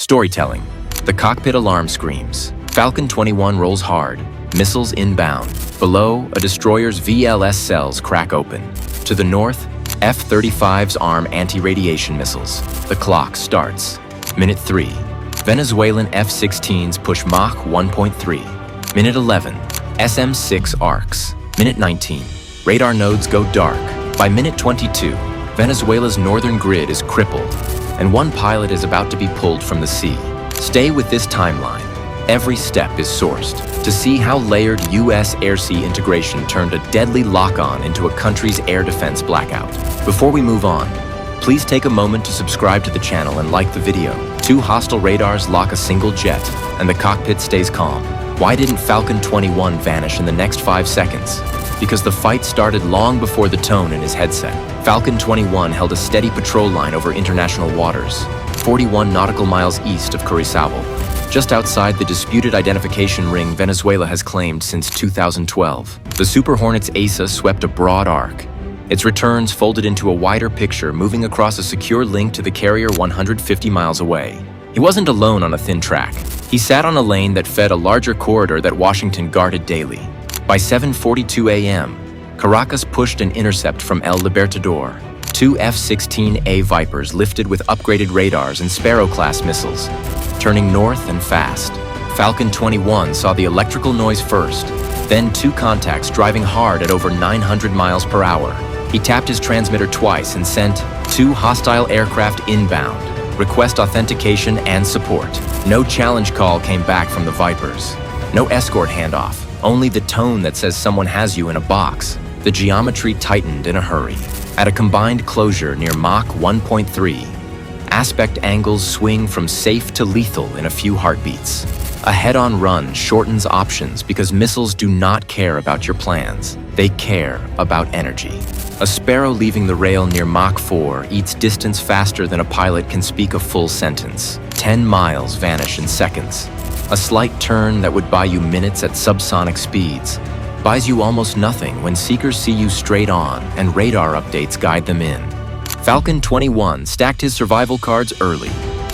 Storytelling. The cockpit alarm screams. Falcon 21 rolls hard, missiles inbound. Below, a destroyer's VLS cells crack open. To the north, F-35s arm anti-radiation missiles. The clock starts. Minute 3. Venezuelan F-16s push Mach 1.3. Minute 11. SM-6 arcs. Minute 19. Radar nodes go dark. By minute 22, Venezuela's northern grid is crippled, and one pilot is about to be pulled from the sea. Stay with this timeline. Every step is sourced to see how layered U.S. air-sea integration turned a deadly lock-on into a country's air defense blackout. Before we move on, please take a moment to subscribe to the channel and like the video. 2 hostile radars lock a single jet, and the cockpit stays calm. Why didn't Falcon 21 vanish in the next 5 seconds? Because the fight started long before the tone in his headset. Falcon 21 held a steady patrol line over international waters, 41 nautical miles east of Curacao, just outside the disputed identification ring Venezuela has claimed since 2012. The Super Hornet's ASA swept a broad arc, its returns folded into a wider picture, moving across a secure link to the carrier 150 miles away. He wasn't alone on a thin track. He sat on a lane that fed a larger corridor that Washington guarded daily. By 7:42 a.m., Caracas pushed an intercept from El Libertador. 2 F-16A Vipers lifted with upgraded radars and Sparrow-class missiles, turning north and fast. Falcon 21 saw the electrical noise first, then 2 contacts driving hard at over 900 miles per hour. He tapped his transmitter twice and sent 2 hostile aircraft inbound. Request authentication and support. No challenge call came back from the Vipers. No escort handoff, only the tone that says someone has you in a box. The geometry tightened in a hurry. At a combined closure near Mach 1.3, aspect angles swing from safe to lethal in a few heartbeats. A head-on run shortens options because missiles do not care about your plans. They care about energy. A Sparrow leaving the rail near Mach 4 eats distance faster than a pilot can speak a full sentence. 10 miles vanish in seconds. A slight turn that would buy you minutes at subsonic speeds buys you almost nothing when seekers see you straight on and radar updates guide them in. Falcon 21 stacked his survival cards early.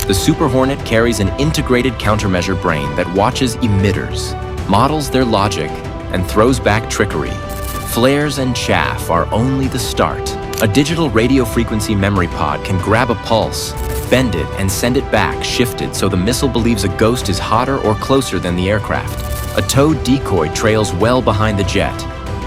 The Super Hornet carries an integrated countermeasure brain that watches emitters, models their logic, and throws back trickery. Flares and chaff are only the start. A digital radio frequency memory pod can grab a pulse, bend it, and send it back shifted so the missile believes a ghost is hotter or closer than the aircraft. A towed decoy trails well behind the jet,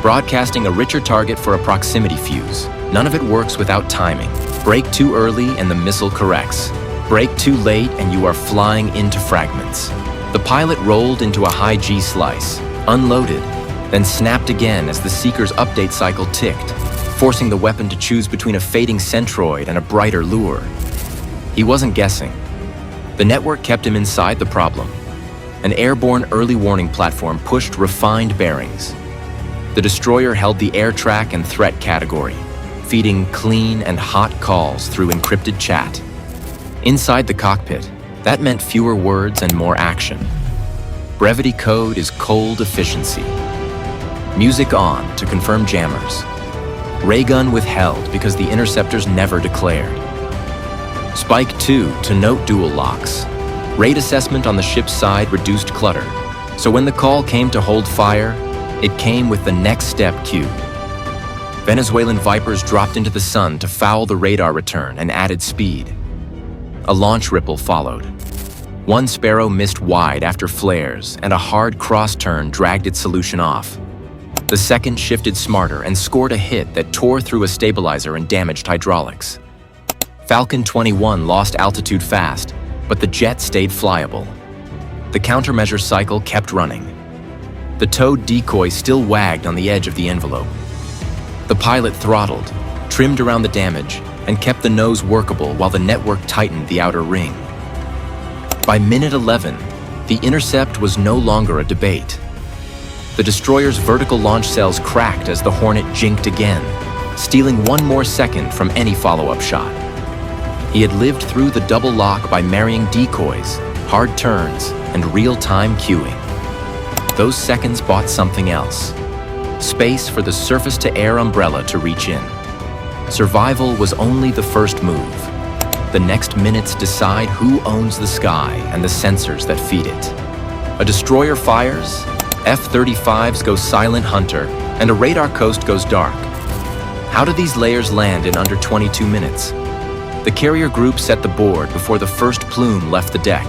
broadcasting a richer target for a proximity fuse. None of it works without timing. Brake too early and the missile corrects. Brake too late and you are flying into fragments. The pilot rolled into a high G slice, unloaded, then snapped again as the seeker's update cycle ticked, forcing the weapon to choose between a fading centroid and a brighter lure. He wasn't guessing. The network kept him inside the problem. An airborne early warning platform pushed refined bearings. The destroyer held the air track and threat category, feeding clean and hot calls through encrypted chat. Inside the cockpit, that meant fewer words and more action. Brevity code is cold efficiency. Music on to confirm jammers. Ray gun withheld because the interceptors never declared. Spike 2 to note dual locks. Raid assessment on the ship's side reduced clutter, so when the call came to hold fire, it came with the next step cue. Venezuelan Vipers dropped into the sun to foul the radar return and added speed. A launch ripple followed. One Sparrow missed wide after flares, and a hard cross-turn dragged its solution off. The second shifted smarter and scored a hit that tore through a stabilizer and damaged hydraulics. Falcon 21 lost altitude fast, but the jet stayed flyable. The countermeasure cycle kept running. The towed decoy still wagged on the edge of the envelope. The pilot throttled, trimmed around the damage, and kept the nose workable while the network tightened the outer ring. By minute 11, the intercept was no longer a debate. The destroyer's vertical launch cells cracked as the Hornet jinked again, stealing one more second from any follow-up shot. He had lived through the double lock by marrying decoys, hard turns, and real-time queuing. Those seconds bought something else. Space for the surface-to-air umbrella to reach in. Survival was only the first move. The next minutes decide who owns the sky and the sensors that feed it. A destroyer fires, F-35s go silent hunter, and a radar coast goes dark. How do these layers land in under 22 minutes? The carrier group set the board before the first plume left the deck.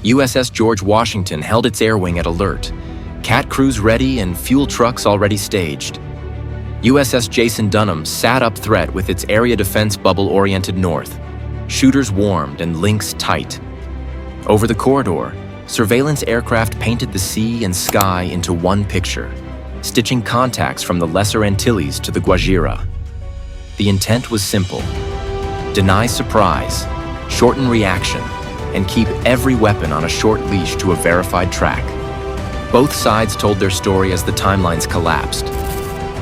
USS George Washington held its air wing at alert, cat crews ready and fuel trucks already staged. USS Jason Dunham sat up threat with its area defense bubble oriented north, shooters warmed and links tight. Over the corridor, surveillance aircraft painted the sea and sky into one picture, stitching contacts from the Lesser Antilles to the Guajira. The intent was simple: deny surprise, shorten reaction, and keep every weapon on a short leash to a verified track. Both sides told their story as the timelines collapsed.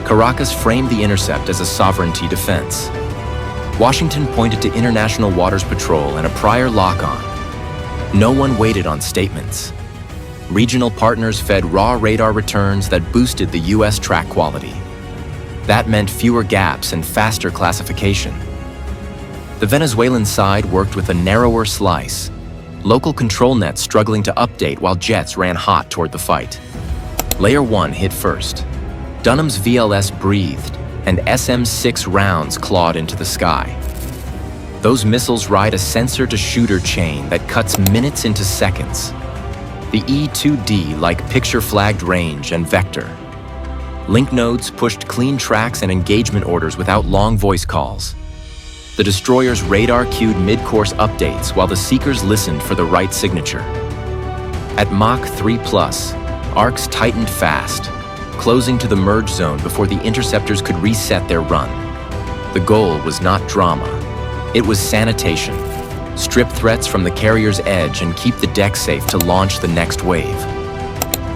Caracas framed the intercept as a sovereignty defense. Washington pointed to International Waters Patrol and a prior lock-on. No one waited on statements. Regional partners fed raw radar returns that boosted the U.S. track quality. That meant fewer gaps and faster classification. The Venezuelan side worked with a narrower slice, local control nets struggling to update while jets ran hot toward the fight. Layer 1 hit first. Dunham's VLS breathed, and SM-6 rounds clawed into the sky. Those missiles ride a sensor-to-shooter chain that cuts minutes into seconds. The E-2D like picture-flagged range and vector. Link nodes pushed clean tracks and engagement orders without long voice calls. The destroyer's radar cued mid-course updates while the seekers listened for the right signature. At Mach 3+, arcs tightened fast, closing to the merge zone before the interceptors could reset their run. The goal was not drama. It was sanitation. Strip threats from the carrier's edge and keep the deck safe to launch the next wave.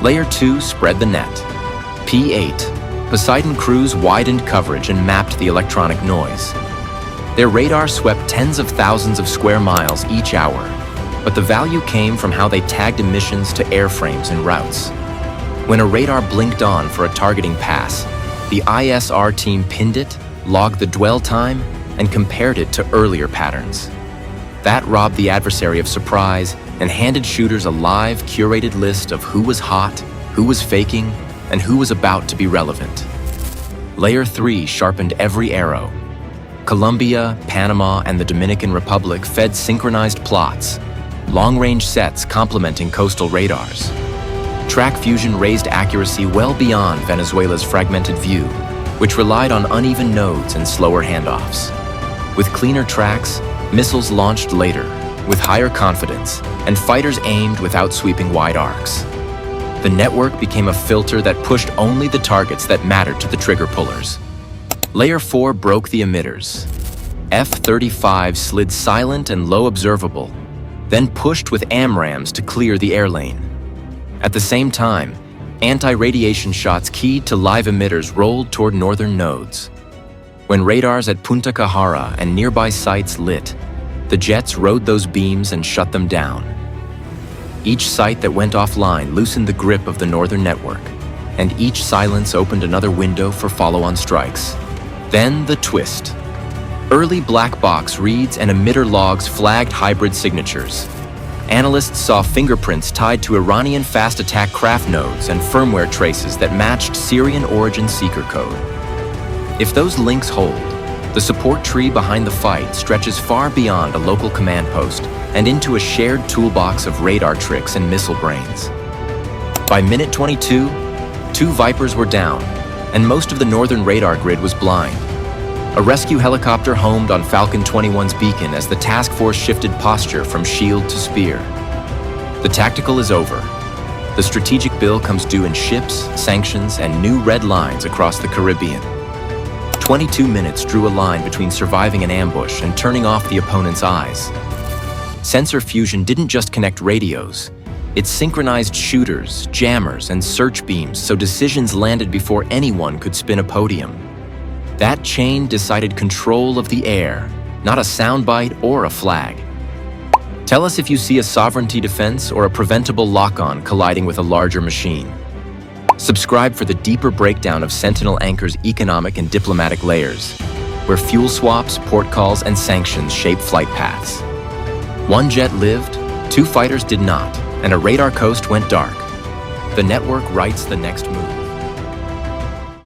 Layer 2 spread the net. P8, Poseidon crews widened coverage and mapped the electronic noise. Their radar swept tens of thousands of square miles each hour, but the value came from how they tagged emissions to airframes and routes. When a radar blinked on for a targeting pass, the ISR team pinned it, logged the dwell time, and compared it to earlier patterns. That robbed the adversary of surprise and handed shooters a live, curated list of who was hot, who was faking, and who was about to be relevant. Layer 3 sharpened every arrow. Colombia, Panama, and the Dominican Republic fed synchronized plots, long-range sets complementing coastal radars. Track fusion raised accuracy well beyond Venezuela's fragmented view, which relied on uneven nodes and slower handoffs. With cleaner tracks, missiles launched later, with higher confidence, and fighters aimed without sweeping wide arcs. The network became a filter that pushed only the targets that mattered to the trigger pullers. Layer 4 broke the emitters. F-35 slid silent and low observable, then pushed with AMRAAMs to clear the air lane. At the same time, anti-radiation shots keyed to live emitters rolled toward northern nodes. When radars at Punta Cajara and nearby sites lit, the jets rode those beams and shut them down. Each site that went offline loosened the grip of the northern network, and each silence opened another window for follow-on strikes. Then the twist. Early black box reads and emitter logs flagged hybrid signatures. Analysts saw fingerprints tied to Iranian fast attack craft nodes and firmware traces that matched Syrian origin seeker code. If those links hold, the support tree behind the fight stretches far beyond a local command post and into a shared toolbox of radar tricks and missile brains. By minute 22, 2 Vipers were down, and most of the northern radar grid was blind. A rescue helicopter homed on Falcon 21's beacon as the task force shifted posture from shield to spear. The tactical is over. The strategic bill comes due in ships, sanctions, and new red lines across the Caribbean. 22 minutes drew a line between surviving an ambush and turning off the opponent's eyes. Sensor fusion didn't just connect radios. It synchronized shooters, jammers, and search beams so decisions landed before anyone could spin a podium. That chain decided control of the air, not a soundbite or a flag. Tell us if you see a sovereignty defense or a preventable lock-on colliding with a larger machine. Subscribe for the deeper breakdown of Sentinel Anchor's economic and diplomatic layers. where fuel swaps, port calls, and sanctions shape flight paths. One jet lived, 2 fighters did not, and a radar coast went dark. The network writes the next move.